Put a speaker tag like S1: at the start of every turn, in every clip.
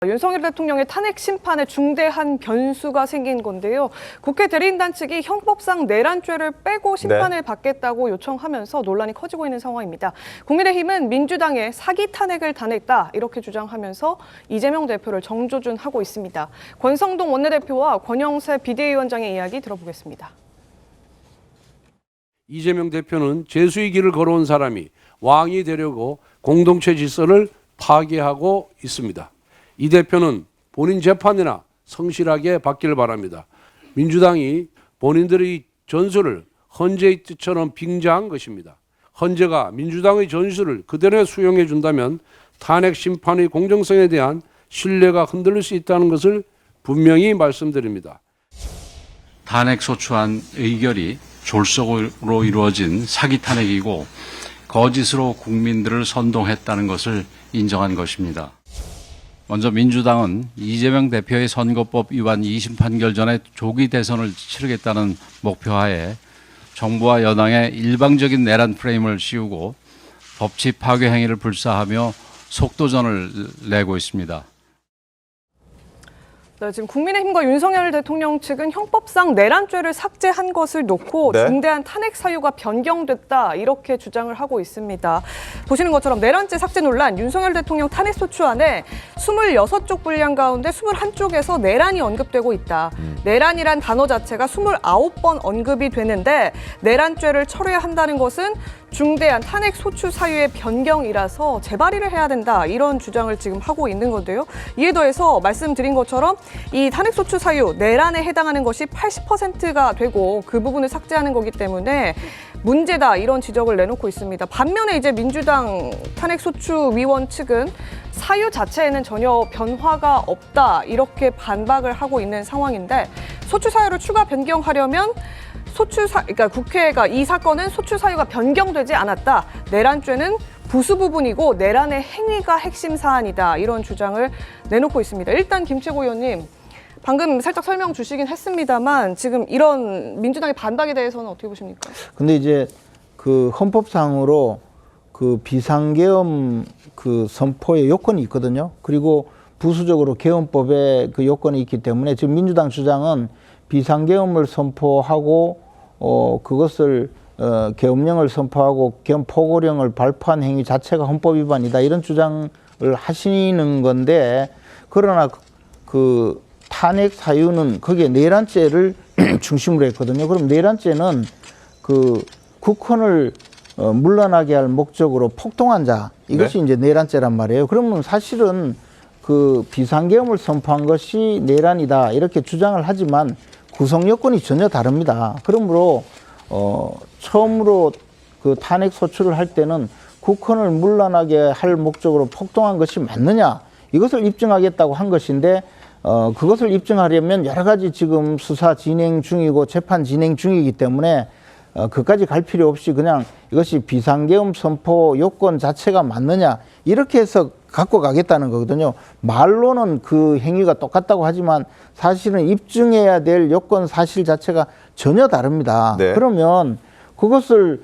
S1: 윤석열 대통령의 탄핵 심판에 중대한 변수가 생긴 건데요. 국회 대리인단 측이 형법상 내란죄를 빼고 심판을 받겠다고 요청하면서 논란이 커지고 있는 상황입니다. 국민의힘은 민주당의 사기 탄핵을 단행했다 이렇게 주장하면서 이재명 대표를 정조준하고 있습니다. 권성동 원내대표와 권영세 비대위원장의 이야기 들어보겠습니다.
S2: 이재명 대표는 재수의 길을 걸어온 사람이 왕이 되려고 공동체 질서를 파괴하고 있습니다. 이 대표는 본인 재판이나 성실하게 받기를 바랍니다. 민주당이 본인들의 전술을 헌재의 뜻처럼 빙자한 것입니다. 헌재가 민주당의 전술을 그대로 수용해 준다면 탄핵 심판의 공정성에 대한 신뢰가 흔들릴 수 있다는 것을 분명히 말씀드립니다.
S3: 탄핵 소추안 의결이 졸속으로 이루어진 사기 탄핵이고 거짓으로 국민들을 선동했다는 것을 인정한 것입니다. 먼저 민주당은 이재명 대표의 선거법 위반 2심 판결 전에 조기 대선을 치르겠다는 목표하에 정부와 여당의 일방적인 내란 프레임을 씌우고 법치 파괴 행위를 불사하며 속도전을 내고 있습니다.
S1: 네, 지금 국민의힘과 윤석열 대통령 측은 형법상 내란죄를 삭제한 것을 놓고 중대한 탄핵 사유가 변경됐다 이렇게 주장을 하고 있습니다. 보시는 것처럼 내란죄 삭제 논란, 윤석열 대통령 탄핵 소추안에 26쪽 분량 가운데 21쪽에서 내란이 언급되고 있다. 내란이란 단어 자체가 29번 언급이 되는데 내란죄를 철회해야 한다는 것은 중대한 탄핵 소추 사유의 변경이라서 재발의를 해야 된다 이런 주장을 지금 하고 있는 건데요. 이에 더해서 말씀드린 것처럼 이 탄핵 소추 사유 내란에 해당하는 것이 80%가 되고 그 부분을 삭제하는 거기 때문에 문제다 이런 지적을 내놓고 있습니다. 반면에 이제 민주당 탄핵 소추 위원 측은 사유 자체에는 전혀 변화가 없다 이렇게 반박을 하고 있는 상황인데 소추 사유를 추가 변경하려면 그러니까 국회가 이 사건은 소추 사유가 변경되지 않았다. 내란죄는 부수 부분이고 내란의 행위가 핵심 사안이다. 이런 주장을 내놓고 있습니다. 일단 김채고 의원님, 방금 살짝 설명 주시긴 했습니다만 지금 이런 민주당의 반박에 대해서는 어떻게 보십니까?
S4: 근데 이제 그 헌법상으로 그 비상계엄 그 선포의 요건이 있거든요. 그리고 부수적으로 계엄법에 그 요건이 있기 때문에 지금 민주당 주장은 비상계엄을 선포하고 그것을 계엄령을 선포하고 계엄 포고령을 발표한 행위 자체가 헌법 위반이다 이런 주장을 하시는 건데 그러나 그 탄핵 사유는 거기에 내란죄를 중심으로 했거든요. 그럼 내란죄는 그 국헌을 물러나게 할 목적으로 폭동한 자 이것이 이제 내란죄란 말이에요. 그러면 사실은 그 비상계엄을 선포한 것이 내란이다 이렇게 주장을 하지만 구성 요건이 전혀 다릅니다. 그러므로 처음으로 그 탄핵 소추를 할 때는 국헌을 물러나게 할 목적으로 폭동한 것이 맞느냐 이것을 입증하겠다고 한 것인데 그것을 입증하려면 여러 가지 지금 수사 진행 중이고 재판 진행 중이기 때문에 그까지 갈 필요 없이 그냥 이것이 비상계엄 선포 요건 자체가 맞느냐 이렇게 해서 갖고 가겠다는 거거든요. 말로는 그 행위가 똑같다고 하지만 사실은 입증해야 될 요건 사실 자체가 전혀 다릅니다. 그러면 그것을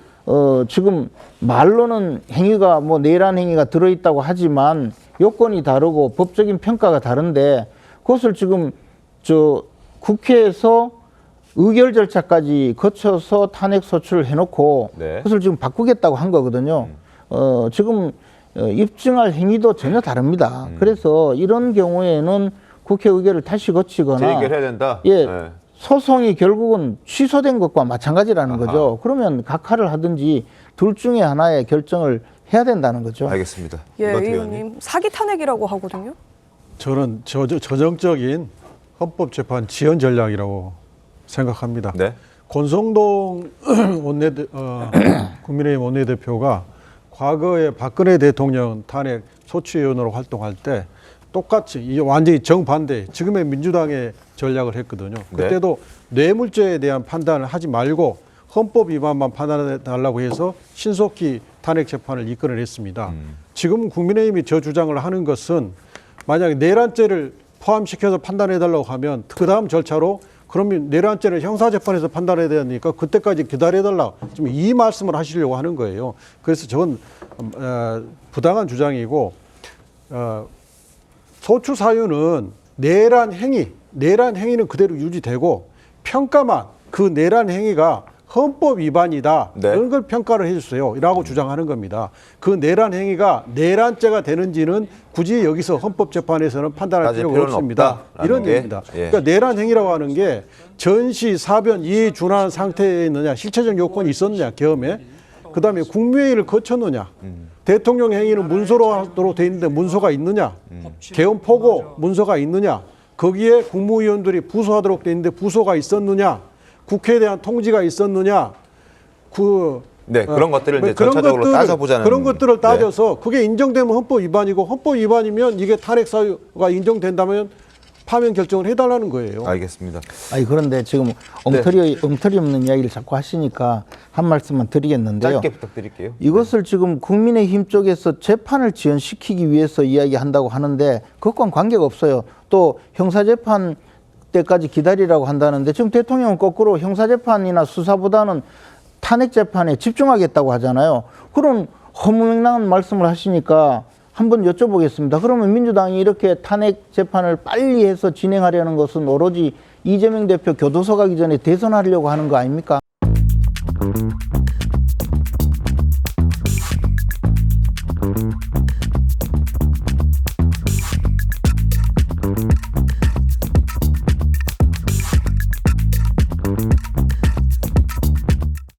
S4: 지금 말로는 행위가 뭐 내란 행위가 들어있다고 하지만 요건이 다르고 법적인 평가가 다른데 그것을 지금 국회에서 의결 절차까지 거쳐서 탄핵 소추를 해놓고 그것을 지금 바꾸겠다고 한 거거든요. 지금 입증할 행위도 전혀 다릅니다. 그래서 이런 경우에는 국회 의결을 다시 거치거나
S5: 재의결해야 된다.
S4: 소송이 결국은 취소된 것과 마찬가지라는 거죠. 그러면 각하를 하든지 둘 중에 하나의 결정을 해야 된다는 거죠.
S5: 알겠습니다.
S1: 예, 의원님 사기 탄핵이라고 하거든요.
S6: 저는 저정적인 헌법재판 지연 전략이라고 생각합니다. 권성동 국민의힘 원내대표가 과거에 박근혜 대통령 탄핵 소추위원으로 활동할 때 똑같이 이게 완전히 정반대 지금의 민주당의 전략을 했거든요. 그때도 뇌물죄에 대한 판단을 하지 말고 헌법 위반만 판단해 달라고 해서 신속히 탄핵 재판을 이끌어냈습니다. 지금 국민의힘이 저 주장을 하는 것은 만약에 내란죄를 포함시켜서 판단해 달라고 하면 그 다음 절차로 그러면 내란죄를 형사재판에서 판단해야 되니까 그때까지 기다려달라. 지금 이 말씀을 하시려고 하는 거예요. 그래서 저건 부당한 주장이고 소추 사유는 내란 행위는 그대로 유지되고 평가만 그 내란 행위가 헌법 위반이다.
S5: 네.
S6: 그런 걸 평가를 해주세요. 라고 주장하는 겁니다. 그 내란 행위가 내란죄가 되는지는 굳이 여기서 헌법재판에서는 판단할
S5: 따질
S6: 필요가
S5: 필요는
S6: 없습니다.
S5: 없다라는
S6: 이런
S5: 게,
S6: 얘기입니다.
S5: 예.
S6: 그러니까 내란 행위라고 하는 게 전시, 사변 이에 준하는 상태에 있느냐, 실체적 요건이 있었느냐, 계엄에. 그다음에 국무회의를 거쳤느냐. 대통령 행위는 문서로 하도록 돼 있는데 문서가 있느냐. 계엄 포고 문서가 있느냐. 거기에 국무위원들이 부서하도록 돼 있는데 부서가 있었느냐. 국회에 대한 통지가 있었느냐.
S5: 네, 그런 것들을 이제
S6: 그런
S5: 전체적으로
S6: 것들을,
S5: 따져보자는.
S6: 그런 것들을
S5: 네.
S6: 따져서 그게 인정되면 헌법 위반이고 헌법 위반이면 이게 탄핵 사유가 인정된다면 파면 결정을 해달라는 거예요.
S5: 알겠습니다.
S4: 아니 그런데 지금 엉터리 없는 이야기를 자꾸 하시니까 한 말씀만 드리겠는데요.
S5: 짧게 부탁드릴게요.
S4: 이것을 지금 국민의힘 쪽에서 재판을 지연시키기 위해서 이야기한다고 하는데 그것과는 관계가 없어요. 또 형사재판 때까지 기다리라고 한다는데 지금 대통령은 거꾸로 형사재판이나 수사보다는 탄핵재판에 집중하겠다고 하잖아요. 그런 허무맹랑한 말씀을 하시니까 한번 여쭤보겠습니다. 그러면 민주당이 이렇게 탄핵 재판을 빨리 해서 진행하려는 것은 오로지 이재명 대표 교도소 가기 전에 대선하려고 하는 거 아닙니까?